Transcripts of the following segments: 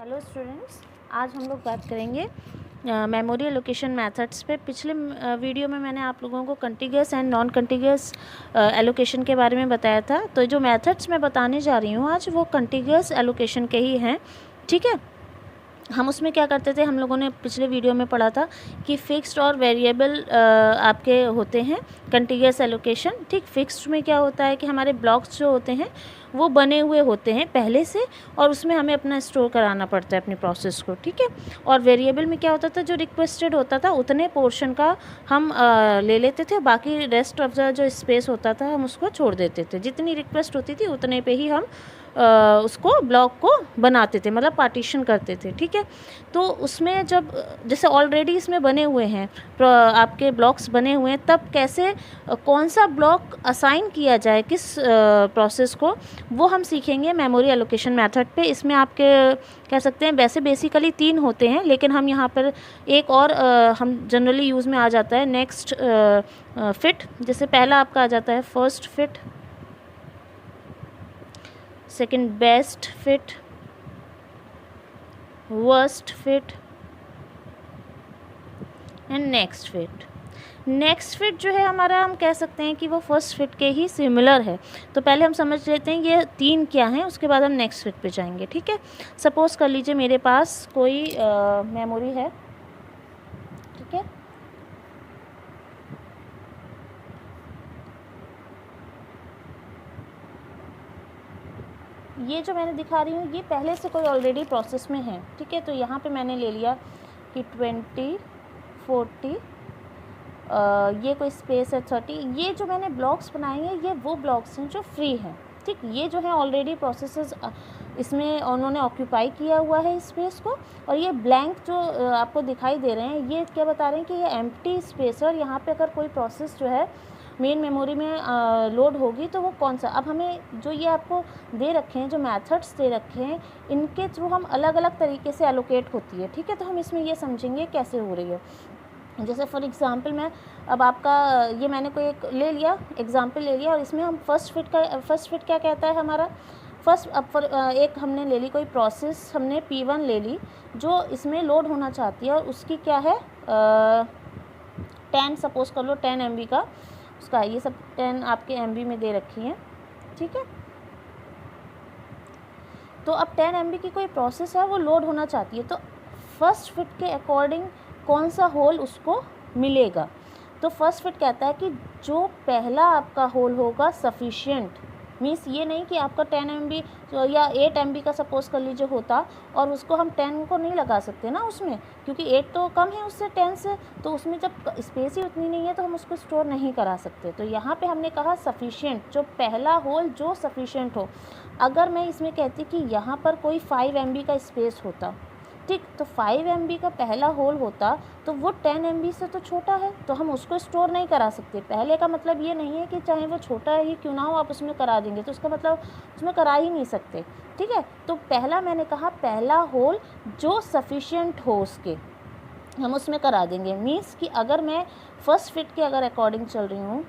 Hello students, आज हम लोग बात करेंगे मेमोरी एलोकेशन मेथड्स पे। पिछले वीडियो में मैंने आप लोगों को कंटिग्यूअस एंड नॉन कंटिग्यूअस एलोकेशन के बारे में बताया था। तो जो मेथड्स मैं बताने जा रही हूँ आज वो कंटिग्यूअस एलोकेशन के ही हैं। ठीक है, हम उसमें क्या करते थे, हम लोगों ने पिछले वीडियो में पढ़ा था कि फिक्स्ड और वेरिएबल आपके होते हैं कंटिग्यूअस एलोकेशन। ठीक, फिक्स्ड में क्या होता है कि हमारे ब्लॉक्स जो होते हैं वो बने हुए होते हैं पहले से और उसमें हमें अपना स्टोर कराना पड़ता है अपनी प्रोसेस को। ठीक है, और वेरिएबल में क्या होता था, जो रिक्वेस्टेड होता था उतने पोर्शन का हम ले लेते थे, बाकी रेस्ट ऑफ द जो स्पेस होता था हम उसको छोड़ देते थे। जितनी रिक्वेस्ट होती थी उतने पे ही हम उसको ब्लॉक को बनाते थे, मतलब पार्टीशन करते थे। ठीक है, तो उसमें जब जैसे ऑलरेडी इसमें बने हुए हैं आपके ब्लॉक्स बने हुए हैं, तब कैसे कौन सा ब्लॉक असाइन किया जाए किस प्रोसेस को, वो हम सीखेंगे मेमोरी एलोकेशन मेथड पे। इसमें आपके कह सकते हैं वैसे बेसिकली 3 होते हैं, लेकिन हम यहाँ पर एक और हम जनरली यूज़ में आ जाता है नेक्स्ट फिट। जैसे पहला आपका आ जाता है first fit, second best fit, worst fit and next fit. Next fit जो है हमारा, हम कह सकते हैं कि वो फर्स्ट फिट के ही सिमिलर है। तो पहले हम समझ लेते हैं ये 3 क्या हैं, उसके बाद हम नेक्स्ट फिट पे जाएंगे। ठीक है, सपोज़ कर लीजिए मेरे पास कोई मेमोरी है। ठीक है, ये जो मैंने दिखा रही हूँ ये पहले से कोई ऑलरेडी प्रोसेस में है। ठीक है, तो यहाँ पे मैंने ले लिया कि 20, 40, ये कोई स्पेस है 30। ये जो मैंने ब्लॉक्स बनाए हैं ये वो ब्लॉक्स हैं जो फ्री हैं। ठीक, ये जो है ऑलरेडी प्रोसेसेस इसमें उन्होंने ऑक्यूपाई किया हुआ है स्पेस को, और ये ब्लैंक जो आपको दिखाई दे रहे हैं ये क्या बता रहे हैं कि ये एम्प्टी स्पेस है। और यहाँ पे अगर कोई प्रोसेस जो है मेन मेमोरी में लोड होगी तो वो कौन सा, अब हमें जो ये आपको दे रखे हैं, जो मेथड्स दे रखे हैं, इनके थ्रू हम अलग अलग तरीके से एलोकेट होती है। ठीक है, तो हम इसमें ये समझेंगे कैसे हो रही है। जैसे फॉर एग्ज़ाम्पल मैं अब आपका ये मैंने कोई एक ले लिया एग्ज़ाम्पल ले लिया, और इसमें हम फर्स्ट फिट क्या कहता है हमारा फर्स्ट। अब एक हमने ले ली कोई प्रोसेस, हमने P1 ले ली जो इसमें लोड होना चाहती है, और उसकी क्या है 10 सपोज कर लो 10 MB का उसका, ये सब 10 आपके MB में दे रखी हैं। ठीक है, तो अब 10 MB की कोई प्रोसेस है वो लोड होना चाहती है, तो फर्स्ट फिट के अकॉर्डिंग कौन सा होल उसको मिलेगा। तो फर्स्ट फिट कहता है कि जो पहला आपका होल होगा सफिशिएंट, मीन्स ये नहीं कि आपका 10 MB या 8 MB का सपोज कर लीजिए होता, और उसको हम 10 को नहीं लगा सकते ना उसमें, क्योंकि 8 तो कम है उससे 10 से, तो उसमें जब स्पेस ही उतनी नहीं है तो हम उसको स्टोर नहीं करा सकते। तो यहाँ पे हमने कहा सफिशिएंट, जो पहला होल जो सफिशिएंट हो। अगर मैं इसमें कहती कि यहाँ पर कोई 5 MB का स्पेस होता, ठीक, तो 5 MB का पहला होल होता तो वो 10 MB से तो छोटा है, तो हम उसको स्टोर नहीं करा सकते। पहले का मतलब ये नहीं है कि चाहे वो छोटा ही क्यों ना हो आप उसमें करा देंगे, तो उसका मतलब उसमें करा ही नहीं सकते। ठीक है, तो पहला मैंने कहा पहला होल जो सफिशिएंट हो उसके हम उसमें करा देंगे। मीन्स कि अगर मैं फर्स्ट फिट के अगर अकॉर्डिंग चल रही हूँ,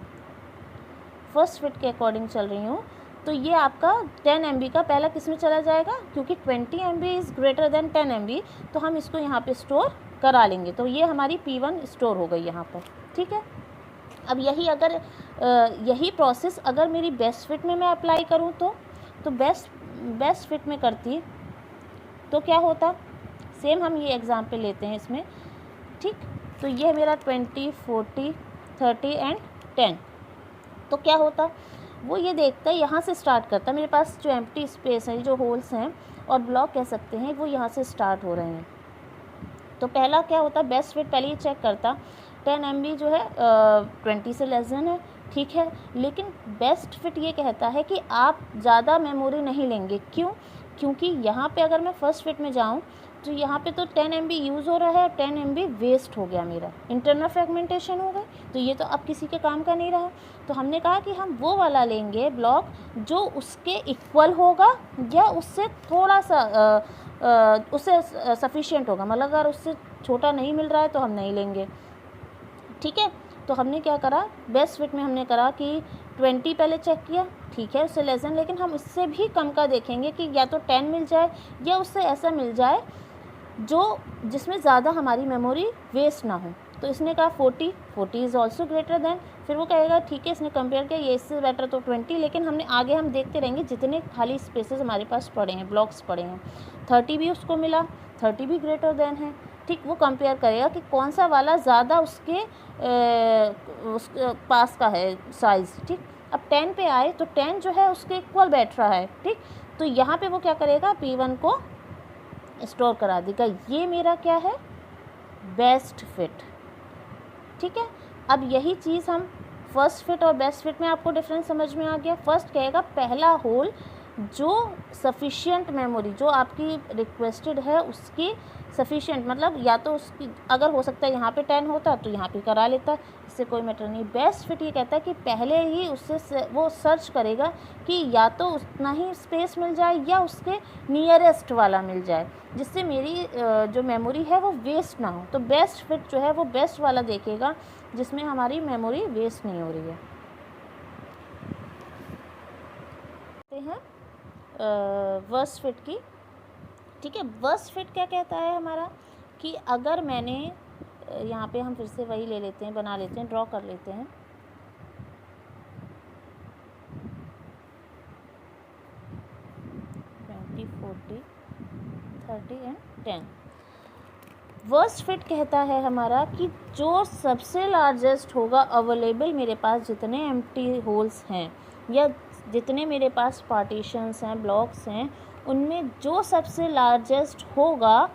फर्स्ट फिट के अकॉर्डिंग चल रही हूँ, तो ये आपका 10 MB का पहला किस में चला जाएगा, क्योंकि 20 MB is greater than 10 MB, तो हम इसको यहाँ पे स्टोर करा लेंगे। तो ये हमारी P1 स्टोर हो गई यहाँ पर। ठीक है, अब यही अगर यही प्रोसेस अगर मेरी बेस्ट फिट में मैं अप्लाई करूँ तो बेस्ट फिट में करती तो क्या होता, सेम हम ये एग्जाम्पल लेते हैं इसमें। ठीक, तो ये मेरा 20, 40, 30 एंड 10। तो क्या होता, वो ये देखता है यहाँ से स्टार्ट करता है, मेरे पास जो एम्प्टी स्पेस है, जो होल्स हैं और ब्लॉक कह सकते हैं, वो यहाँ से स्टार्ट हो रहे हैं। तो पहला क्या होता, बेस्ट फिट पहले ये चेक करता 10 MB जो है 20 से लेस देन है। ठीक है, लेकिन बेस्ट फिट ये कहता है कि आप ज़्यादा मेमोरी नहीं लेंगे। क्यों, क्योंकि यहाँ पे अगर मैं फर्स्ट फिट में जाऊँ तो यहाँ पे तो 10 MB यूज़ हो रहा है, 10 MB वेस्ट हो गया, मेरा इंटरनल फ्रेगमेंटेशन हो गई, तो ये तो अब किसी के काम का नहीं रहा। तो हमने कहा कि हम वो वाला लेंगे ब्लॉक जो उसके इक्वल होगा या उससे थोड़ा सा उससे सफिशिएंट होगा, मतलब अगर उससे छोटा नहीं मिल रहा है तो हम नहीं लेंगे। ठीक है, तो हमने क्या करा, बेस्ट फिट में हमने करा कि 20 पहले चेक किया, ठीक है, उससे लेस देन, लेकिन हम इससे भी कम का देखेंगे कि या तो 10 मिल जाए या उससे ऐसा मिल जाए जो जिसमें ज़्यादा हमारी मेमोरी वेस्ट ना हो। तो इसने कहा 40 इज़ ऑल्सो ग्रेटर देन, फिर वो कहेगा ठीक है, इसने कंपेयर किया, ये इससे बेटर तो 20, लेकिन हमने आगे हम देखते रहेंगे जितने खाली स्पेसेस हमारे पास पड़े हैं, ब्लॉक्स पड़े हैं, 30 भी उसको मिला, 30 भी ग्रेटर देन है, ठीक। वो कंपेयर करेगा कि कौन सा वाला ज़्यादा उसके पास का है साइज़, ठीक। अब 10 पे आए तो 10 जो है उसके इक्वल बैठ रहा है, ठीक। तो यहाँ पे वो क्या करेगा, P1 को स्टोर करा देगा। ये मेरा क्या है, बेस्ट फिट, ठीक है। अब यही चीज़ हम फर्स्ट फिट और बेस्ट फिट में, आपको डिफरेंस समझ में आ गया। फर्स्ट कहेगा पहला होल जो सफिशिएंट मेमोरी जो आपकी रिक्वेस्टेड है उसकी सफिशिएंट, मतलब या तो उसकी अगर हो सकता है यहाँ पे 10 होता तो यहाँ पे करा लेता, इससे कोई मैटर नहीं। बेस्ट फिट ये कहता है कि पहले ही उससे वो सर्च करेगा कि या तो उतना ही स्पेस मिल जाए या उसके नियरेस्ट वाला मिल जाए, जिससे मेरी जो मेमोरी है वो वेस्ट ना हो। तो बेस्ट फिट जो है वो बेस्ट वाला देखेगा जिसमें हमारी मेमोरी वेस्ट नहीं हो रही है। हैं वर्स्ट फिट की, ठीक है। वर्स्ट फिट क्या कहता है हमारा कि अगर मैंने यहाँ पे हम फिर से वही ले लेते हैं, बना लेते हैं, ड्रॉ कर लेते हैं। Twenty, 40, 30 and 10। वर्स्ट फिट कहता है हमारा कि जो सबसे लार्जेस्ट होगा अवेलेबल मेरे पास जितने एम्प्टी होल्स हैं या जितने मेरे पास पार्टीशंस हैं, ब्लॉक्स हैं, उनमें जो सबसे लार्जेस्ट होगा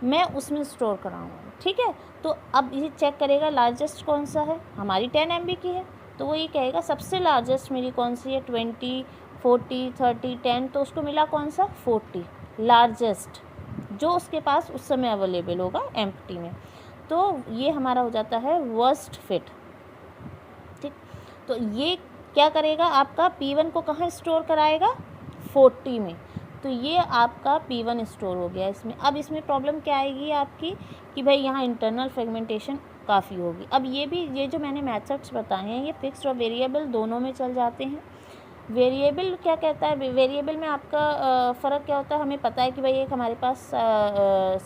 मैं उसमें स्टोर कराऊंगा, ठीक है। तो अब ये चेक करेगा लार्जेस्ट कौन सा है, हमारी 10 MB की है, तो वो ये कहेगा सबसे लार्जेस्ट मेरी कौन सी है, 20, 40, 30, 10, तो उसको मिला कौन सा, 40 लार्जेस्ट जो उसके पास उस समय अवेलेबल होगा एम्प्टी में। तो ये हमारा हो जाता है वर्स्ट फिट, ठीक। तो ये क्या करेगा, आपका P1 को कहाँ स्टोर कराएगा, 40 में। तो ये आपका P1 स्टोर हो गया इसमें। अब इसमें प्रॉब्लम क्या आएगी आपकी कि भाई यहाँ इंटरनल फ्रेगमेंटेशन काफ़ी होगी। अब ये जो मैंने मेथड्स बताए हैं ये फिक्स्ड और वेरिएबल दोनों में चल जाते हैं। वेरिएबल क्या कहता है, वेरिएबल में आपका फ़र्क क्या होता है, हमें पता है कि भाई एक हमारे पास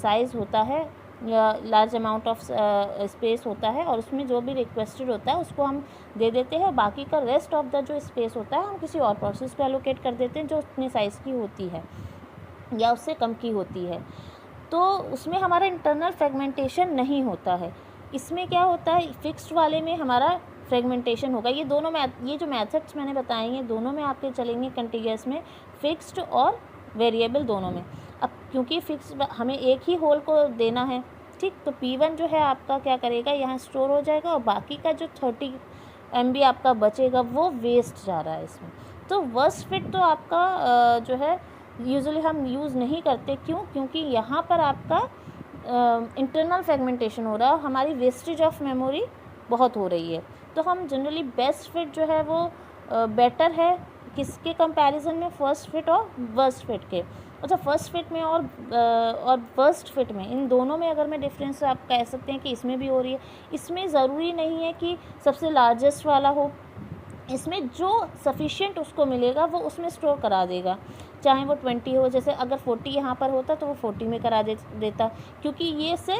साइज़ होता है या लार्ज अमाउंट ऑफ स्पेस होता है और उसमें जो भी रिक्वेस्टेड होता है उसको हम दे देते हैं, बाकी का रेस्ट ऑफ द जो स्पेस होता है हम किसी और प्रोसेस को एलोकेट कर देते हैं जो उतने साइज़ की होती है या उससे कम की होती है। तो उसमें हमारा इंटरनल फ्रेगमेंटेशन नहीं होता है। इसमें क्या होता है, फिक्स्ड वाले में हमारा फ्रेगमेंटेशन होगा। ये दोनों में, ये जो मेथड्स मैंने बताए हैं दोनों में आपके चलेंगे कंटिन्यूअस में, फिक्स्ड और वेरिएबल दोनों में। अब क्योंकि फिक्स्ड हमें एक ही होल को देना है, ठीक, तो P1 जो है आपका क्या करेगा, यहाँ स्टोर हो जाएगा और बाकी का जो 30 MB आपका बचेगा वो वेस्ट जा रहा है इसमें। तो वर्स्ट फिट तो आपका जो है यूजुअली हम यूज़ नहीं करते, क्यों, क्योंकि यहाँ पर आपका इंटरनल फ्रेगमेंटेशन हो रहा है, हमारी वेस्टेज ऑफ मेमोरी बहुत हो रही है। तो हम जनरली बेस्ट फिट जो है वो बेटर है किसके कंपैरिजन में, फर्स्ट फिट और वर्स्ट फिट के। अच्छा, फर्स्ट फिट में और वर्स्ट फिट में, इन दोनों में अगर मैं डिफरेंस आप कह सकते हैं कि इसमें भी हो रही है। इसमें ज़रूरी नहीं है कि सबसे लार्जेस्ट वाला हो, इसमें जो सफिशिएंट उसको मिलेगा वो उसमें स्टोर करा देगा, चाहे वो 20 हो। जैसे अगर 40 यहाँ पर होता तो वो 40 में करा देता, क्योंकि ये से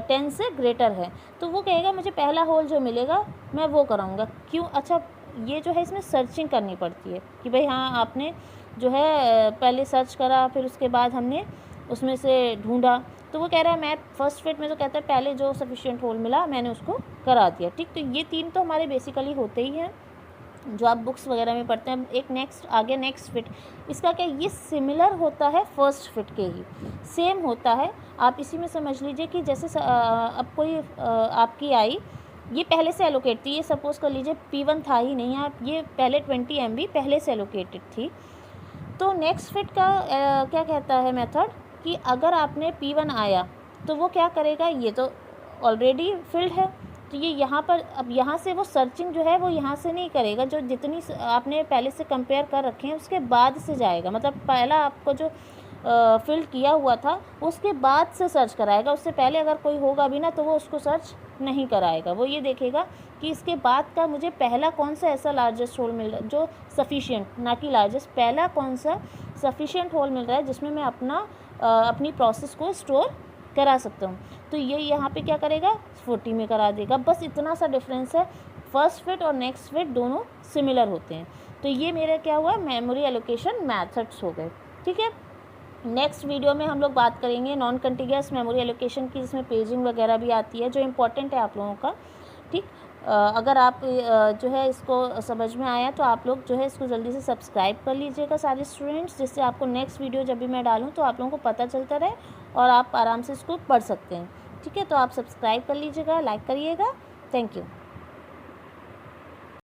10 से ग्रेटर है, तो वो कहेगा मुझे पहला होल जो मिलेगा मैं वो कराऊंगा। क्यों, अच्छा ये जो है इसमें सर्चिंग करनी पड़ती है कि भाई हाँ आपने जो है पहले सर्च करा, फिर उसके बाद हमने उसमें से ढूंढा, तो वो कह रहा है मैं फर्स्ट फिट में तो कहता है पहले जो सफिशिएंट होल मिला मैंने उसको करा दिया, ठीक। तो ये तीन तो हमारे बेसिकली होते ही हैं जो आप बुक्स वगैरह में पढ़ते हैं। एक नेक्स्ट फिट, इसका क्या, ये सिमिलर होता है फर्स्ट फिट के ही, सेम होता है। आप इसी में समझ लीजिए कि जैसे अब कोई आपकी आई, ये पहले से एलोकेट थी, ये सपोज़ कर लीजिए P1 था ही नहीं, आप ये पहले 20 MB पहले से एलोकेटेड थी। तो नेक्स्ट फिट का क्या कहता है मेथड कि अगर आपने P1 आया तो वो क्या करेगा, ये तो ऑलरेडी फिल्ड है, तो ये यहाँ पर अब यहाँ से वो सर्चिंग जो है वो यहाँ से नहीं करेगा, जो जितनी आपने पहले से कंपेयर कर रखे हैं उसके बाद से जाएगा। मतलब पहला आपको जो फिल किया हुआ था उसके बाद से सर्च कराएगा, उससे पहले अगर कोई होगा भी ना तो वो उसको सर्च नहीं कराएगा। वो ये देखेगा कि इसके बाद का मुझे पहला कौन सा ऐसा लार्जेस्ट होल मिल रहा है जो सफिशिएंट, ना कि लार्जेस्ट, पहला कौन सा सफिशिएंट होल मिल रहा है जिसमें मैं अपनी प्रोसेस को स्टोर करा सकता हूँ। तो ये यहाँ पे क्या करेगा, 40 में करा देगा। बस इतना सा डिफरेंस है, फर्स्ट फिट और नेक्स्ट फिट दोनों सिमिलर होते हैं। तो ये मेरा क्या हुआ, मेमोरी एलोकेशन मेथड्स हो गए। ठीक है, नेक्स्ट वीडियो में हम लोग बात करेंगे नॉन कंटिग्यूअस मेमोरी एलोकेशन की, जिसमें पेजिंग वगैरह भी आती है, जो इम्पोर्टेंट है आप लोगों का। ठीक, अगर आप जो है इसको समझ में आया तो आप लोग जो है इसको जल्दी से सब्सक्राइब कर लीजिएगा सारे स्टूडेंट्स, जिससे आपको नेक्स्ट वीडियो जब भी मैं डालूँ तो आप लोगों को पता चलता रहे और आप आराम से इसको पढ़ सकते हैं। ठीक है, तो आप सब्सक्राइब कर लीजिएगा, लाइक करिएगा। Thank you.